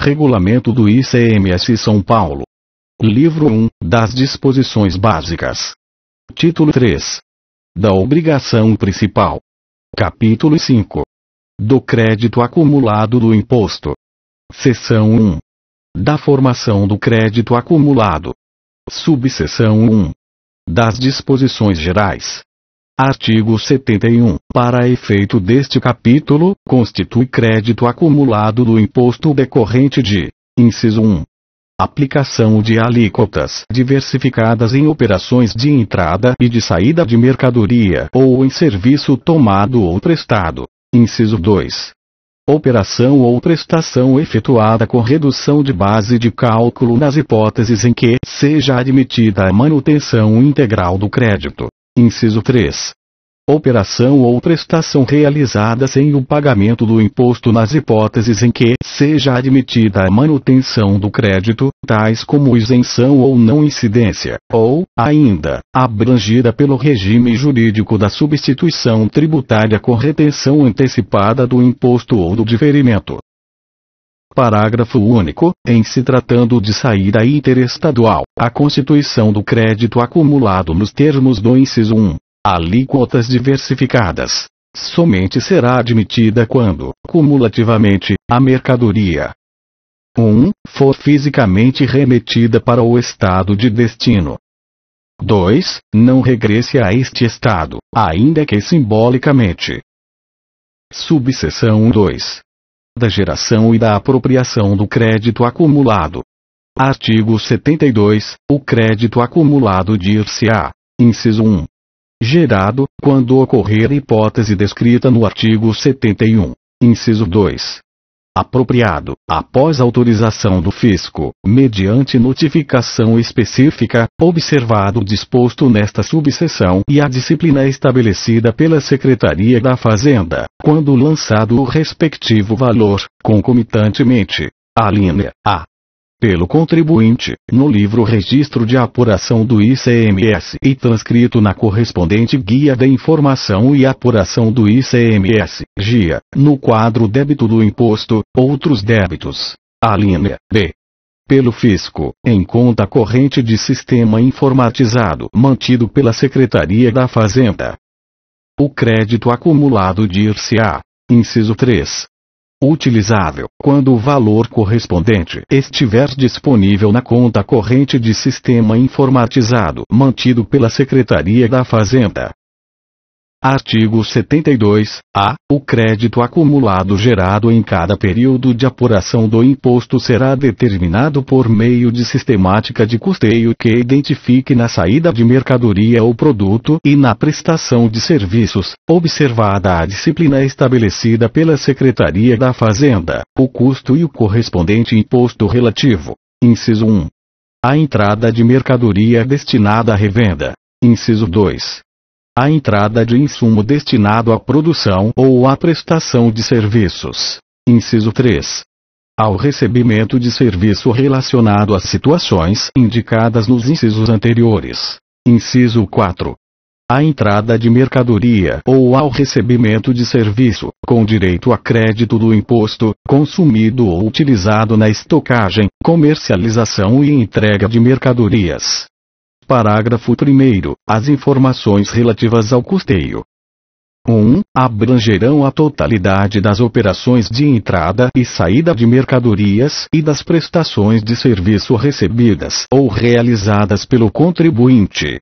Regulamento do ICMS São Paulo. Livro 1, das disposições básicas. Título 3. Da obrigação principal. Capítulo 5. Do crédito acumulado do imposto. Seção 1. Da formação do crédito acumulado. Subseção 1. Das disposições gerais. Artigo 71. Para efeito deste capítulo, constitui crédito acumulado do imposto decorrente de: inciso 1. Aplicação de alíquotas diversificadas em operações de entrada e de saída de mercadoria ou em serviço tomado ou prestado. Inciso 2. Operação ou prestação efetuada com redução de base de cálculo nas hipóteses em que seja admitida a manutenção integral do crédito. Inciso 3. Operação ou prestação realizada sem o pagamento do imposto nas hipóteses em que seja admitida a manutenção do crédito, tais como isenção ou não incidência, ou, ainda, abrangida pelo regime jurídico da substituição tributária com retenção antecipada do imposto ou do diferimento. Parágrafo único. Em se tratando de saída interestadual, a constituição do crédito acumulado nos termos do inciso 1. Alíquotas diversificadas. Somente será admitida quando, cumulativamente, a mercadoria 1. For fisicamente remetida para o estado de destino. 2. Não regresse a este estado, ainda que simbolicamente. Subseção 2. Da geração e da apropriação do crédito acumulado. Artigo 72. O crédito acumulado dir-se-á. Inciso 1. Gerado, quando ocorrer hipótese descrita no artigo 71. Inciso 2. Apropriado, após autorização do fisco, mediante notificação específica, observado o disposto nesta subseção e a disciplina estabelecida pela Secretaria da Fazenda, quando lançado o respectivo valor, concomitantemente. Alínea A. Pelo contribuinte, no livro Registro de Apuração do ICMS e transcrito na correspondente Guia de Informação e Apuração do ICMS, GIA, no quadro Débito do Imposto, Outros Débitos. Alínea B. Pelo fisco, em conta corrente de sistema informatizado mantido pela Secretaria da Fazenda. O crédito acumulado dir-se-á. Inciso 3. Utilizável, quando o valor correspondente estiver disponível na conta corrente de sistema informatizado mantido pela Secretaria da Fazenda. Artigo 72. A. O crédito acumulado gerado em cada período de apuração do imposto será determinado por meio de sistemática de custeio que identifique na saída de mercadoria ou produto e na prestação de serviços, observada a disciplina estabelecida pela Secretaria da Fazenda, o custo e o correspondente imposto relativo. Inciso 1. A entrada de mercadoria destinada à revenda. Inciso 2. A entrada de insumo destinado à produção ou à prestação de serviços. Inciso 3. Ao recebimento de serviço relacionado às situações indicadas nos incisos anteriores. Inciso 4. A entrada de mercadoria ou ao recebimento de serviço, com direito a crédito do imposto, consumido ou utilizado na estocagem, comercialização e entrega de mercadorias. Parágrafo 1º. As informações relativas ao custeio. 1. Abrangerão a totalidade das operações de entrada e saída de mercadorias e das prestações de serviço recebidas ou realizadas pelo contribuinte.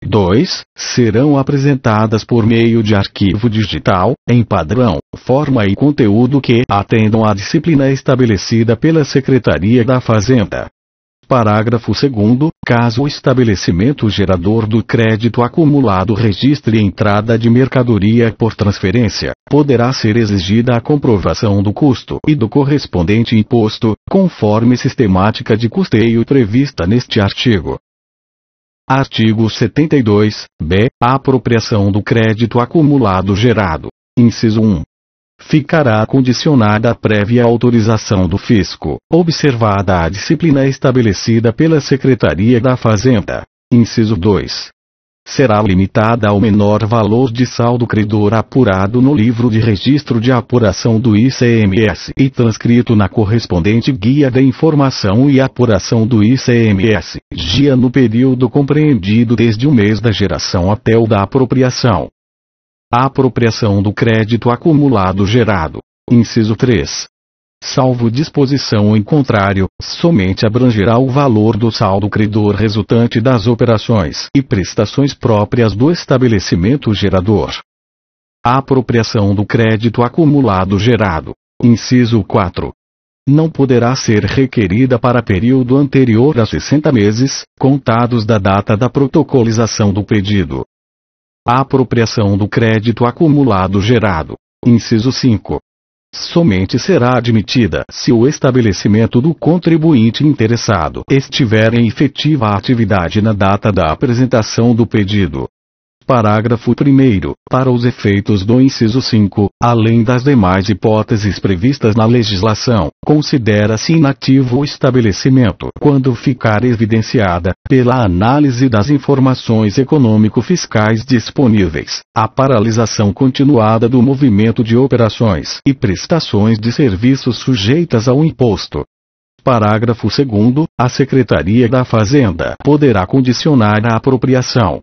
2. Serão apresentadas por meio de arquivo digital, em padrão, forma e conteúdo que atendam à disciplina estabelecida pela Secretaria da Fazenda. Parágrafo 2º. Caso o estabelecimento gerador do crédito acumulado registre entrada de mercadoria por transferência, poderá ser exigida a comprovação do custo e do correspondente imposto, conforme sistemática de custeio prevista neste artigo. Artigo 72. B. A apropriação do crédito acumulado gerado. Inciso 1. Ficará condicionada à prévia autorização do fisco, observada a disciplina estabelecida pela Secretaria da Fazenda. Inciso 2. será limitada ao menor valor de saldo credor apurado no livro de registro de apuração do ICMS e transcrito na correspondente Guia de Informação e Apuração do ICMS, GIA, no período compreendido desde o mês da geração até o da apropriação. A apropriação do crédito acumulado gerado. Inciso 3. Salvo disposição em contrário, somente abrangerá o valor do saldo credor resultante das operações e prestações próprias do estabelecimento gerador. A apropriação do crédito acumulado gerado. Inciso 4. Não poderá ser requerida para período anterior a 60 meses, contados da data da protocolização do pedido. A apropriação do crédito acumulado gerado. Inciso 5. Somente será admitida se o estabelecimento do contribuinte interessado estiver em efetiva atividade na data da apresentação do pedido. Parágrafo 1º. Para os efeitos do inciso 5, além das demais hipóteses previstas na legislação, considera-se inativo o estabelecimento quando ficar evidenciada, pela análise das informações econômico-fiscais disponíveis, a paralisação continuada do movimento de operações e prestações de serviços sujeitas ao imposto. Parágrafo 2º. A Secretaria da Fazenda poderá condicionar a apropriação.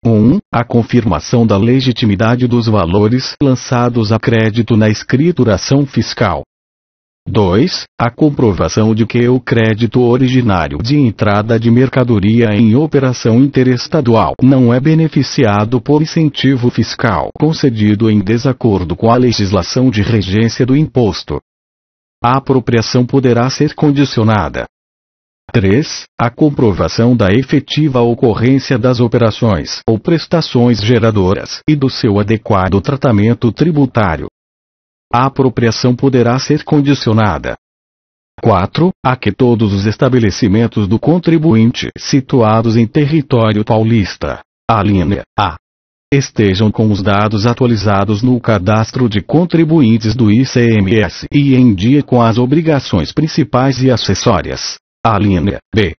1. A confirmação da legitimidade dos valores lançados a crédito na escrituração fiscal. 2. A comprovação de que o crédito originário de entrada de mercadoria em operação interestadual não é beneficiado por incentivo fiscal concedido em desacordo com a legislação de regência do imposto. A apropriação poderá ser condicionada. 3. A comprovação da efetiva ocorrência das operações ou prestações geradoras e do seu adequado tratamento tributário. A apropriação poderá ser condicionada. 4. A que todos os estabelecimentos do contribuinte situados em território paulista, alínea A, estejam com os dados atualizados no cadastro de contribuintes do ICMS e em dia com as obrigações principais e acessórias. Alínea B.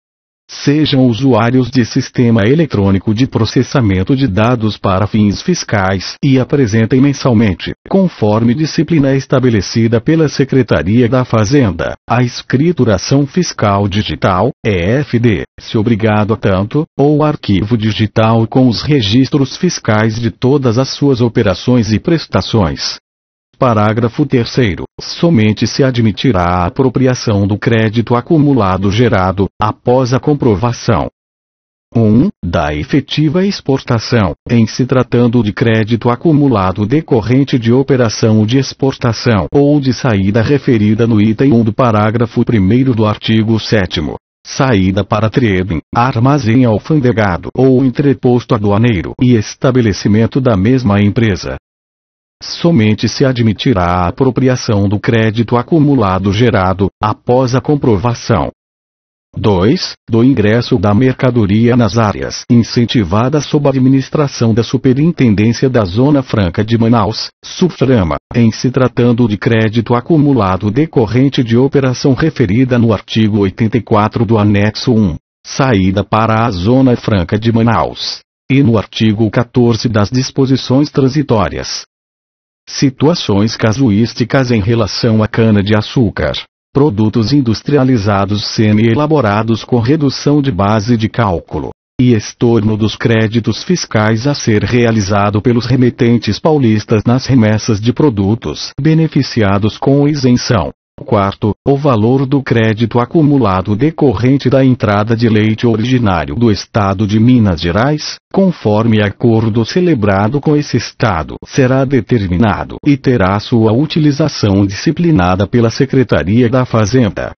Sejam usuários de sistema eletrônico de processamento de dados para fins fiscais e apresentem mensalmente, conforme disciplina estabelecida pela Secretaria da Fazenda, a escrituração fiscal digital, EFD, se obrigado a tanto, ou arquivo digital com os registros fiscais de todas as suas operações e prestações. Parágrafo 3º. Somente se admitirá a apropriação do crédito acumulado gerado, após a comprovação 1. Da efetiva exportação, em se tratando de crédito acumulado decorrente de operação de exportação ou de saída referida no item 1 do parágrafo 1º do artigo 7º. Saída para trading, armazém alfandegado ou entreposto aduaneiro e estabelecimento da mesma empresa. Somente se admitirá a apropriação do crédito acumulado gerado, após a comprovação 2. Do ingresso da mercadoria nas áreas incentivadas sob a administração da Superintendência da Zona Franca de Manaus, SUFRAMA, em se tratando de crédito acumulado decorrente de operação referida no artigo 84 do anexo 1, saída para a Zona Franca de Manaus, e no artigo 14 das disposições transitórias. Situações casuísticas em relação à cana-de-açúcar. Produtos industrializados semi-elaborados com redução de base de cálculo. E estorno dos créditos fiscais a ser realizado pelos remetentes paulistas nas remessas de produtos beneficiados com isenção. 4. O valor do crédito acumulado decorrente da entrada de leite originário do Estado de Minas Gerais, conforme acordo celebrado com esse Estado, será determinado e terá sua utilização disciplinada pela Secretaria da Fazenda.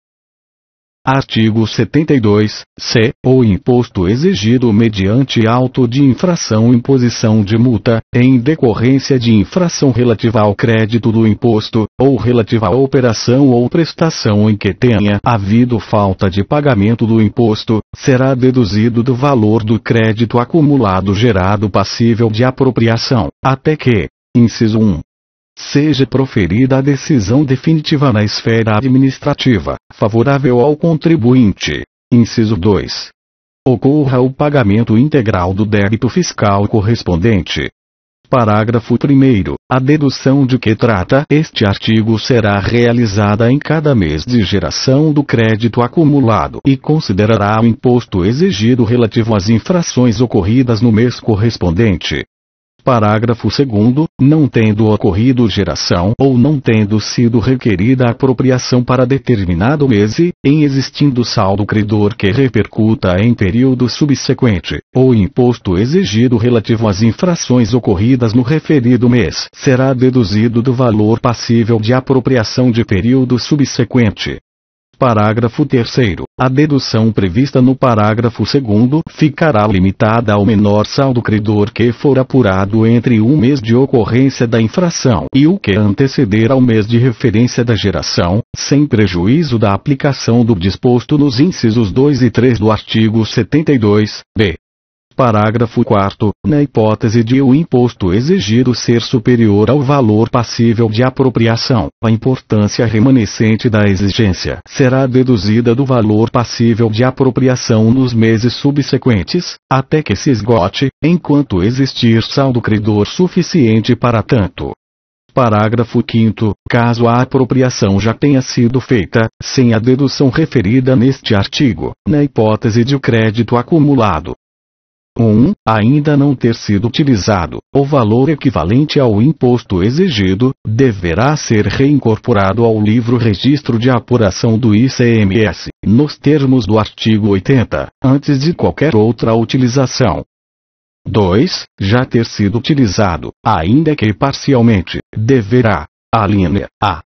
Artigo 72-C. O imposto exigido mediante auto de infração ou imposição de multa, em decorrência de infração relativa ao crédito do imposto, ou relativa à operação ou prestação em que tenha havido falta de pagamento do imposto, será deduzido do valor do crédito acumulado gerado passível de apropriação, até que, inciso 1. seja proferida a decisão definitiva na esfera administrativa, favorável ao contribuinte. Inciso 2. ocorra o pagamento integral do débito fiscal correspondente. Parágrafo 1º. A dedução de que trata este artigo será realizada em cada mês de geração do crédito acumulado e considerará o imposto exigido relativo às infrações ocorridas no mês correspondente. Parágrafo 2º. Não tendo ocorrido geração ou não tendo sido requerida apropriação para determinado mês e, em existindo saldo credor que repercuta em período subsequente, o imposto exigido relativo às infrações ocorridas no referido mês será deduzido do valor passível de apropriação de período subsequente. Parágrafo 3º. A dedução prevista no parágrafo 2º ficará limitada ao menor saldo credor que for apurado entre o mês de ocorrência da infração e o que anteceder ao mês de referência da geração, sem prejuízo da aplicação do disposto nos incisos 2 e 3 do artigo 72-B. Parágrafo 4º. Na hipótese de o imposto exigido ser superior ao valor passível de apropriação, a importância remanescente da exigência será deduzida do valor passível de apropriação nos meses subsequentes, até que se esgote, enquanto existir saldo credor suficiente para tanto. Parágrafo 5º. Caso a apropriação já tenha sido feita, sem a dedução referida neste artigo, na hipótese de o crédito acumulado ainda não ter sido utilizado, o valor equivalente ao imposto exigido, deverá ser reincorporado ao livro registro de apuração do ICMS, nos termos do artigo 80, antes de qualquer outra utilização. 2. Já ter sido utilizado, ainda que parcialmente, deverá, alínea A,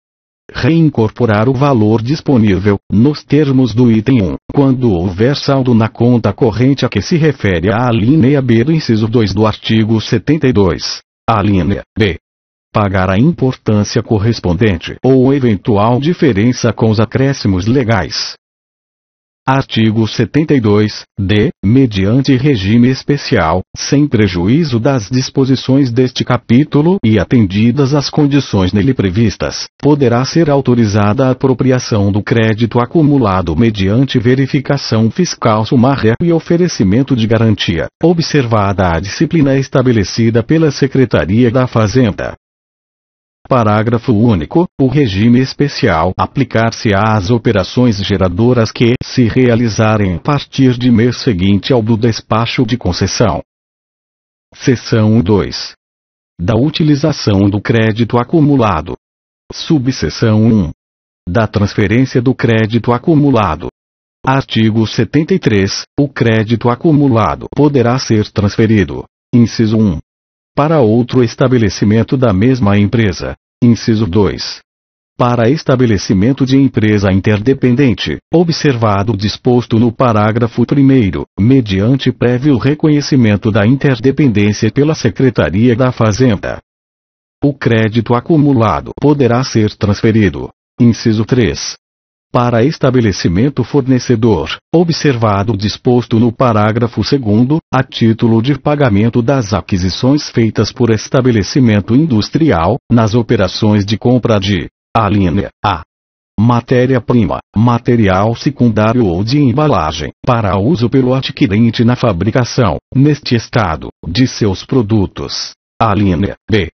reincorporar o valor disponível, nos termos do item 1, quando houver saldo na conta corrente a que se refere a alínea B do inciso 2 do artigo 72. Alínea B. Pagar a importância correspondente ou eventual diferença com os acréscimos legais. Artigo 72-D. Mediante regime especial, sem prejuízo das disposições deste capítulo e atendidas as condições nele previstas, poderá ser autorizada a apropriação do crédito acumulado mediante verificação fiscal sumária e oferecimento de garantia, observada a disciplina estabelecida pela Secretaria da Fazenda. Parágrafo único. O regime especial aplicar-se-á às operações geradoras que se realizarem a partir de mês seguinte ao do despacho de concessão. Seção 2. Da utilização do crédito acumulado. Subseção 1. Da transferência do crédito acumulado. Artigo 73. O crédito acumulado poderá ser transferido. Inciso 1. Para outro estabelecimento da mesma empresa. Inciso 2. Para estabelecimento de empresa interdependente, observado o disposto no parágrafo 1º, mediante prévio reconhecimento da interdependência pela Secretaria da Fazenda. O crédito acumulado poderá ser transferido. Inciso 3. Para estabelecimento fornecedor, observado o disposto no parágrafo 2º, a título de pagamento das aquisições feitas por estabelecimento industrial, nas operações de compra de, alínea A, matéria-prima, material secundário ou de embalagem, para uso pelo adquirente na fabricação, neste estado, de seus produtos. Alínea B.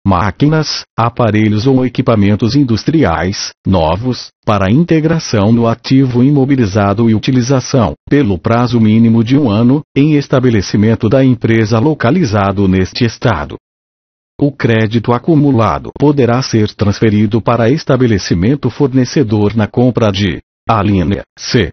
Máquinas, aparelhos ou equipamentos industriais, novos, para integração no ativo imobilizado e utilização, pelo prazo mínimo de 1 ano, em estabelecimento da empresa localizado neste estado. O crédito acumulado poderá ser transferido para estabelecimento fornecedor na compra de, alínea C,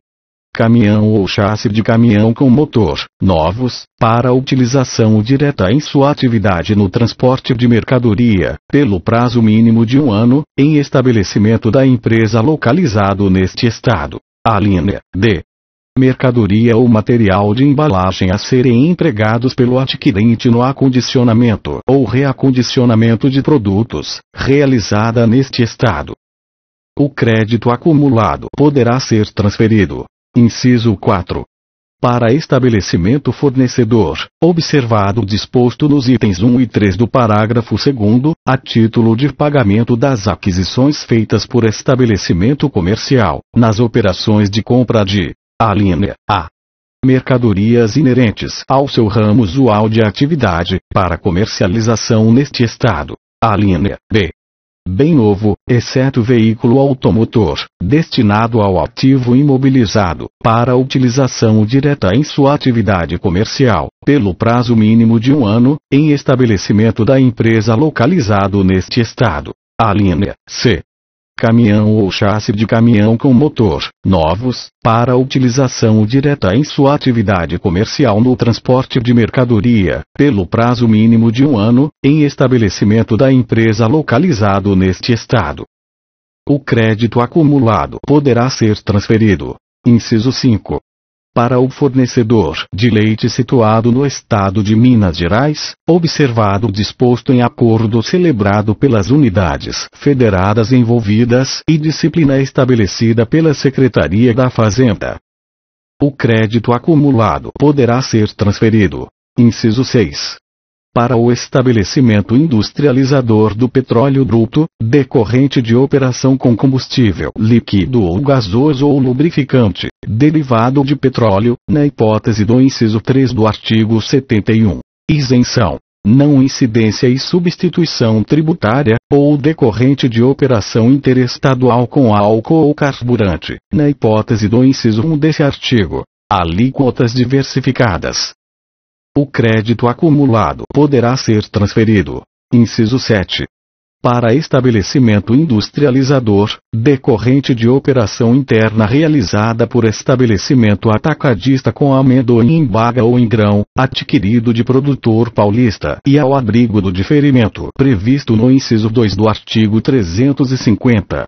caminhão ou chassi de caminhão com motor, novos, para utilização direta em sua atividade no transporte de mercadoria, pelo prazo mínimo de 1 ano, em estabelecimento da empresa localizado neste estado. Alínea D. Mercadoria ou material de embalagem a serem empregados pelo adquirente no acondicionamento ou reacondicionamento de produtos, realizada neste estado. O crédito acumulado poderá ser transferido. Inciso 4. Para estabelecimento fornecedor, observado o disposto nos itens 1 e 3 do parágrafo 2º, a título de pagamento das aquisições feitas por estabelecimento comercial, nas operações de compra de, alínea A, mercadorias inerentes ao seu ramo usual de atividade, para comercialização neste estado. A linha B. Bem novo, exceto veículo automotor, destinado ao ativo imobilizado, para utilização direta em sua atividade comercial, pelo prazo mínimo de 1 ano, em estabelecimento da empresa localizado neste estado. A linha C. Caminhão ou chassi de caminhão com motor, novos, para utilização direta em sua atividade comercial no transporte de mercadoria, pelo prazo mínimo de 1 ano, em estabelecimento da empresa localizado neste estado. O crédito acumulado poderá ser transferido. Inciso 5. Para o fornecedor de leite situado no estado de Minas Gerais, observado o disposto em acordo celebrado pelas unidades federadas envolvidas e disciplina estabelecida pela Secretaria da Fazenda. O crédito acumulado poderá ser transferido. Inciso 6. Para o estabelecimento industrializador do petróleo bruto, decorrente de operação com combustível líquido ou gasoso ou lubrificante, derivado de petróleo, na hipótese do inciso 3 do artigo 71. Isenção, não incidência e substituição tributária, ou decorrente de operação interestadual com álcool ou carburante, na hipótese do inciso 1 desse artigo. Alíquotas diversificadas. O crédito acumulado poderá ser transferido. Inciso 7. Para estabelecimento industrializador, decorrente de operação interna realizada por estabelecimento atacadista com amendoim em baga ou em grão, adquirido de produtor paulista e ao abrigo do diferimento previsto no inciso 2 do artigo 350.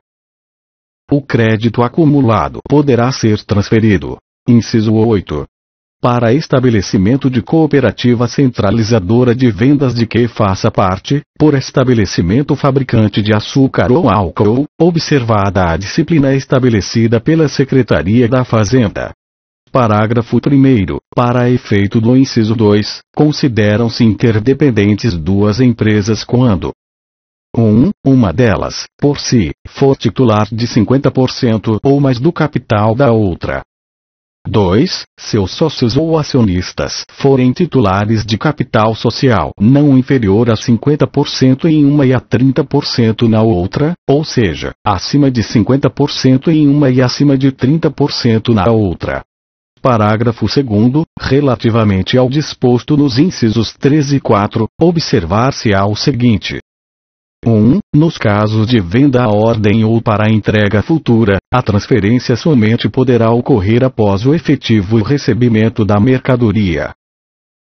O crédito acumulado poderá ser transferido. Inciso 8. Para estabelecimento de cooperativa centralizadora de vendas de que faça parte, por estabelecimento fabricante de açúcar ou álcool, observada a disciplina estabelecida pela Secretaria da Fazenda. Parágrafo 1º. Para efeito do inciso 2, consideram-se interdependentes duas empresas quando: 1. Uma delas, por si, for titular de 50% ou mais do capital da outra. 2. Seus sócios ou acionistas forem titulares de capital social não inferior a 50% em uma e a 30% na outra, ou seja, acima de 50% em uma e acima de 30% na outra. Parágrafo 2º. Relativamente ao disposto nos incisos 3 e 4, observar-se-á o seguinte. 1. Nos casos de venda à ordem ou para a entrega futura, a transferência somente poderá ocorrer após o efetivo recebimento da mercadoria.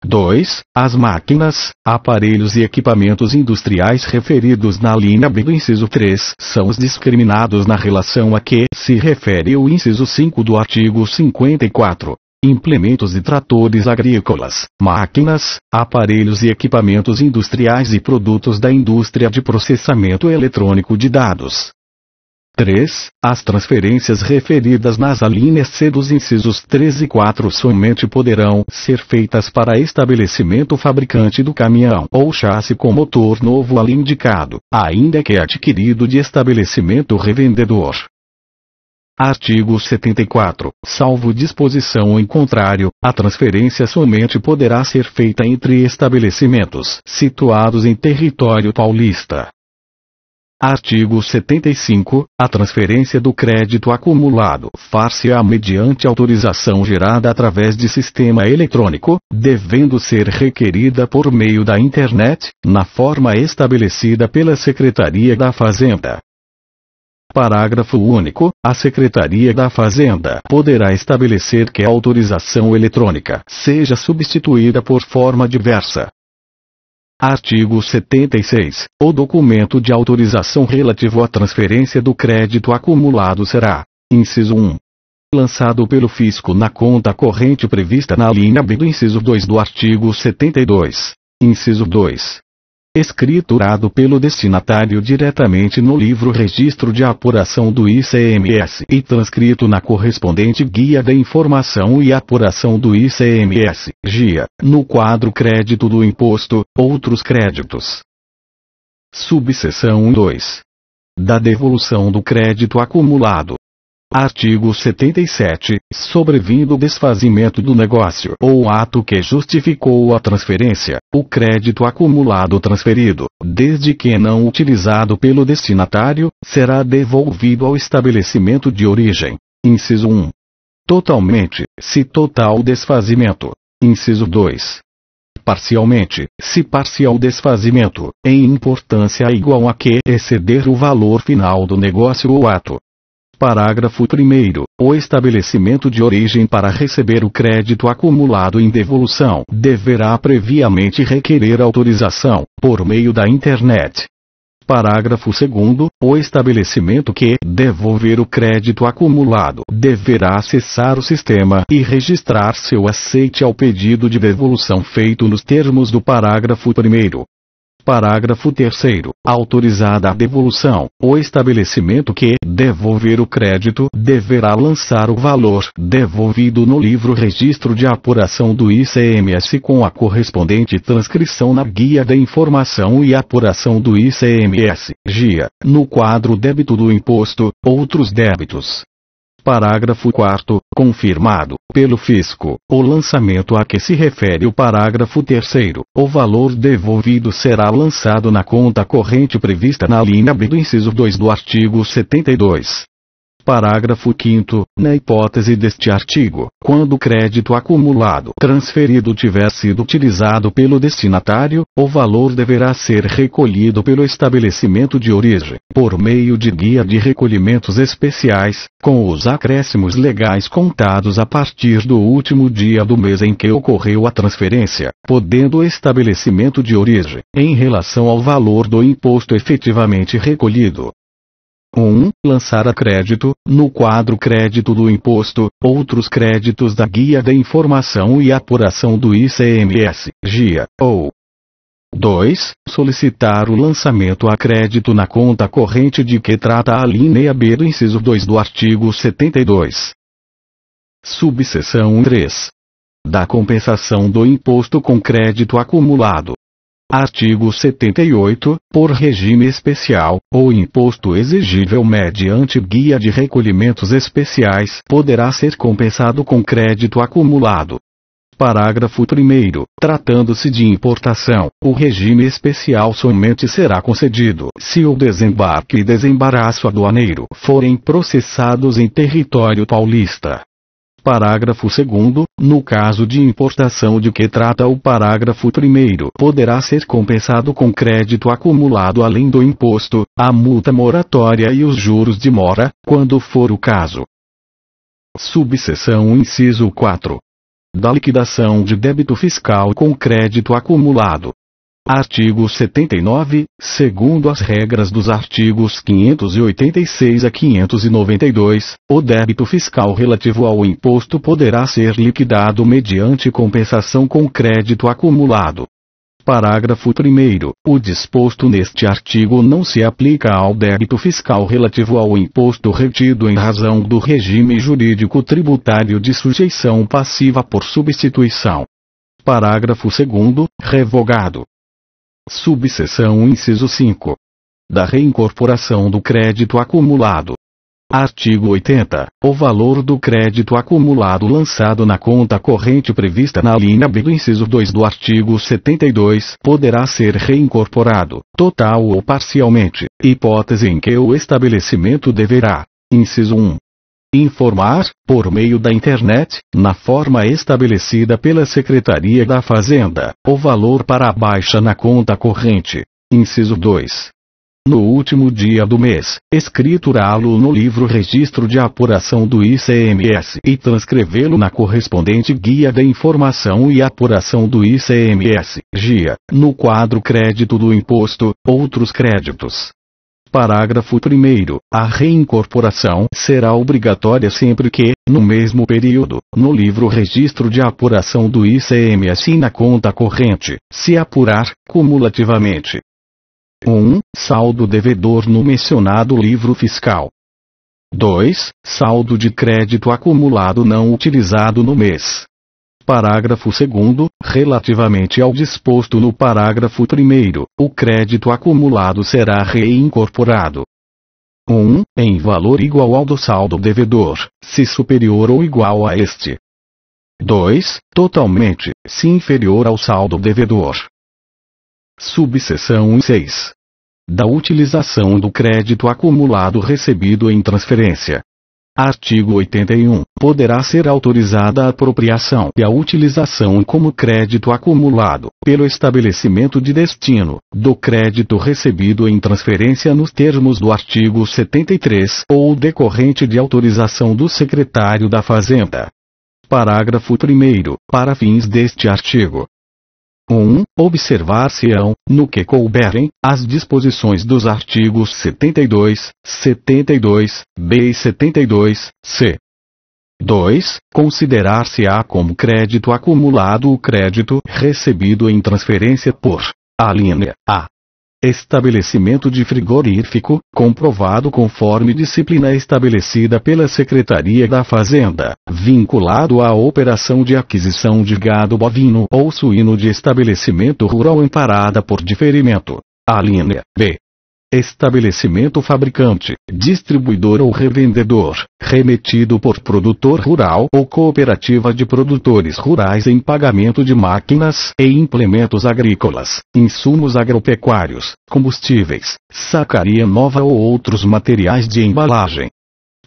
2. As máquinas, aparelhos e equipamentos industriais referidos na linha B do inciso 3 são os discriminados na relação a que se refere o inciso 5 do artigo 54. Implementos e tratores agrícolas, máquinas, aparelhos e equipamentos industriais e produtos da indústria de processamento eletrônico de dados. 3. As transferências referidas nas alíneas C dos incisos 3 e 4 somente poderão ser feitas para estabelecimento fabricante do caminhão ou chassi com motor novo ali indicado, ainda que adquirido de estabelecimento revendedor. Artigo 74. Salvo disposição em contrário, a transferência somente poderá ser feita entre estabelecimentos situados em território paulista. Artigo 75. A transferência do crédito acumulado far-se-á mediante autorização gerada através de sistema eletrônico, devendo ser requerida por meio da internet, na forma estabelecida pela Secretaria da Fazenda. Parágrafo único. A Secretaria da Fazenda poderá estabelecer que a autorização eletrônica seja substituída por forma diversa. Artigo 76. O documento de autorização relativo à transferência do crédito acumulado será: inciso 1. Lançado pelo fisco na conta corrente prevista na linha B do inciso 2 do artigo 72. Inciso 2. Escriturado pelo destinatário diretamente no livro Registro de Apuração do ICMS e transcrito na correspondente Guia da Informação e Apuração do ICMS, GIA, no quadro Crédito do Imposto, Outros Créditos. Subseção 2. Da devolução do crédito acumulado. Artigo 77. Sobrevindo o desfazimento do negócio ou ato que justificou a transferência, o crédito acumulado transferido, desde que não utilizado pelo destinatário, será devolvido ao estabelecimento de origem. Inciso 1. Totalmente, se total desfazimento. Inciso 2. Parcialmente, se parcial desfazimento, em importância igual a que exceder o valor final do negócio ou ato. Parágrafo 1º. O estabelecimento de origem para receber o crédito acumulado em devolução deverá previamente requerer autorização, por meio da internet. Parágrafo 2º. O estabelecimento que devolver o crédito acumulado deverá acessar o sistema e registrar seu aceite ao pedido de devolução feito nos termos do parágrafo 1º. Parágrafo 3º. Autorizada a devolução, o estabelecimento que devolver o crédito deverá lançar o valor devolvido no livro registro de apuração do ICMS com a correspondente transcrição na Guia de Informação e Apuração do ICMS, GIA, no quadro débito do imposto, outros débitos. Parágrafo 4º. Confirmado, pelo fisco, o lançamento a que se refere o parágrafo 3º, o valor devolvido será lançado na conta corrente prevista na linha B do inciso 2 do artigo 72. Parágrafo 5º. Na hipótese deste artigo, quando o crédito acumulado transferido tiver sido utilizado pelo destinatário, o valor deverá ser recolhido pelo estabelecimento de origem, por meio de guia de recolhimentos especiais, com os acréscimos legais contados a partir do último dia do mês em que ocorreu a transferência, podendo o estabelecimento de origem, em relação ao valor do imposto efetivamente recolhido, 1. Lançar a crédito, no quadro crédito do imposto, outros créditos da Guia de Informação e Apuração do ICMS, GIA, ou 2. Solicitar o lançamento a crédito na conta corrente de que trata a linha B do inciso 2 do artigo 72. Subseção 3. Da compensação do imposto com crédito acumulado. Artigo 78. Por regime especial, o imposto exigível mediante guia de recolhimentos especiais poderá ser compensado com crédito acumulado. Parágrafo 1º. Tratando-se de importação, o regime especial somente será concedido se o desembarque e desembaraço aduaneiro forem processados em território paulista. Parágrafo 2º. No caso de importação de que trata o parágrafo 1º, poderá ser compensado com crédito acumulado além do imposto, a multa moratória e os juros de mora, quando for o caso. Subseção inciso 4. Da liquidação de débito fiscal com crédito acumulado. Artigo 79, segundo as regras dos artigos 586 a 592, o débito fiscal relativo ao imposto poderá ser liquidado mediante compensação com crédito acumulado. Parágrafo 1º. O disposto neste artigo não se aplica ao débito fiscal relativo ao imposto retido em razão do regime jurídico tributário de sujeição passiva por substituição. Parágrafo 2º. Revogado. Subseção inciso 5. Da reincorporação do crédito acumulado. Artigo 80. O valor do crédito acumulado lançado na conta corrente prevista na linha B do inciso 2 do artigo 72 poderá ser reincorporado, total ou parcialmente, hipótese em que o estabelecimento deverá, inciso 1. Informar, por meio da internet, na forma estabelecida pela Secretaria da Fazenda, o valor para a baixa na conta corrente. Inciso 2. No último dia do mês, escriturá-lo no livro registro de apuração do ICMS e transcrevê-lo na correspondente Guia de Informação e Apuração do ICMS, GIA, no quadro crédito do imposto, outros créditos. Parágrafo 1º. A reincorporação será obrigatória sempre que, no mesmo período, no livro registro de apuração do ICMS e na conta corrente, se apurar, cumulativamente, 1. Saldo devedor no mencionado livro fiscal. 2. Saldo de crédito acumulado não utilizado no mês. Parágrafo 2º. Relativamente ao disposto no parágrafo 1º, o crédito acumulado será reincorporado. Em valor igual ao do saldo devedor, se superior ou igual a este. 2. Totalmente, se inferior ao saldo devedor. Subseção 6. Da utilização do crédito acumulado recebido em transferência. Artigo 81. Poderá ser autorizada a apropriação e a utilização como crédito acumulado, pelo estabelecimento de destino, do crédito recebido em transferência nos termos do artigo 73 ou decorrente de autorização do secretário da Fazenda. Parágrafo 1º. Para fins deste artigo. Observar-se-ão, no que couberem, as disposições dos artigos 72, 72b e 72c. 2. Considerar-se-á como crédito acumulado o crédito recebido em transferência por: alínea A. Estabelecimento de frigorífico, comprovado conforme disciplina estabelecida pela Secretaria da Fazenda, vinculado à operação de aquisição de gado bovino ou suíno de estabelecimento rural amparada por diferimento. Alínea B. Estabelecimento fabricante, distribuidor ou revendedor, remetido por produtor rural ou cooperativa de produtores rurais em pagamento de máquinas e implementos agrícolas, insumos agropecuários, combustíveis, sacaria nova ou outros materiais de embalagem.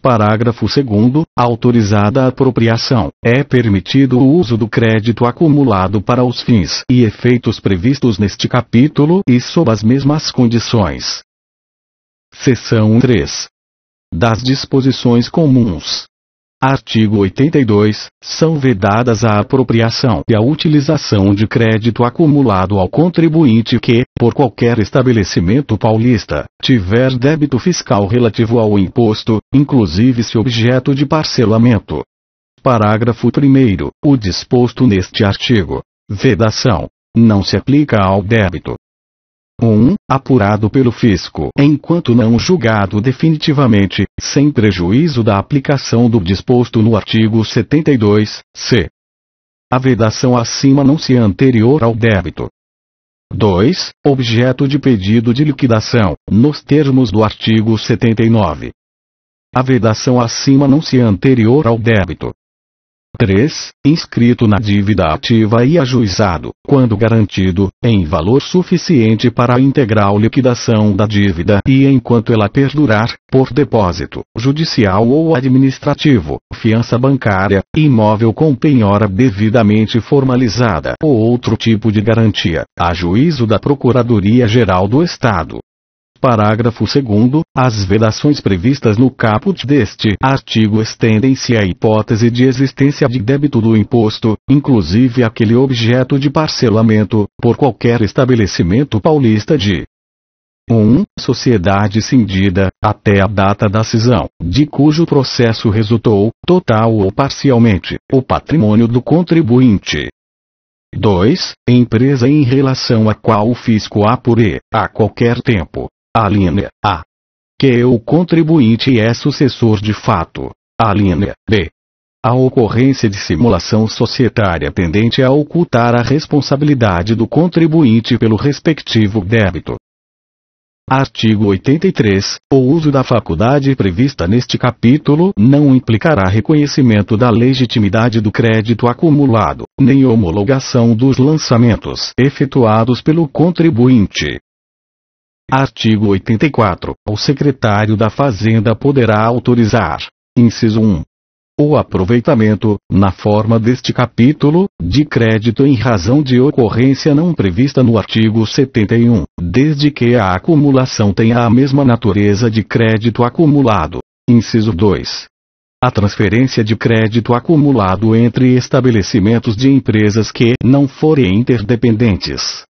Parágrafo 2º. Autorizada a apropriação, é permitido o uso do crédito acumulado para os fins e efeitos previstos neste capítulo e sob as mesmas condições. Seção 3. Das disposições comuns. Artigo 82. São vedadas a apropriação e a utilização de crédito acumulado ao contribuinte que, por qualquer estabelecimento paulista, tiver débito fiscal relativo ao imposto, inclusive se objeto de parcelamento. Parágrafo 1º. O disposto neste artigo. Vedação. Não se aplica ao débito. Apurado pelo fisco enquanto não julgado definitivamente, sem prejuízo da aplicação do disposto no artigo 72, c. A vedação acima não se anterior ao débito. 2. Objeto de pedido de liquidação, nos termos do artigo 79. A vedação acima não se anterior ao débito. 3. Inscrito na dívida ativa e ajuizado, quando garantido, em valor suficiente para a integral liquidação da dívida e enquanto ela perdurar, por depósito, judicial ou administrativo, fiança bancária, imóvel com penhora devidamente formalizada ou outro tipo de garantia, a juízo da Procuradoria-Geral do Estado. Parágrafo 2º. As vedações previstas no caput deste artigo estendem-se à hipótese de existência de débito do imposto, inclusive aquele objeto de parcelamento, por qualquer estabelecimento paulista de sociedade cindida, até a data da cisão, de cujo processo resultou, total ou parcialmente, o patrimônio do contribuinte. 2. Empresa em relação à qual o fisco apure, a qualquer tempo. Alínea A. Que o contribuinte é sucessor de fato. Alínea B. A ocorrência de simulação societária tendente a ocultar a responsabilidade do contribuinte pelo respectivo débito. Artigo 83. O uso da faculdade prevista neste capítulo não implicará reconhecimento da legitimidade do crédito acumulado, nem homologação dos lançamentos efetuados pelo contribuinte. Artigo 84. O secretário da Fazenda poderá autorizar: inciso 1. O aproveitamento, na forma deste capítulo, de crédito em razão de ocorrência não prevista no artigo 71, desde que a acumulação tenha a mesma natureza de crédito acumulado. Inciso 2. A transferência de crédito acumulado entre estabelecimentos de empresas que não forem interdependentes.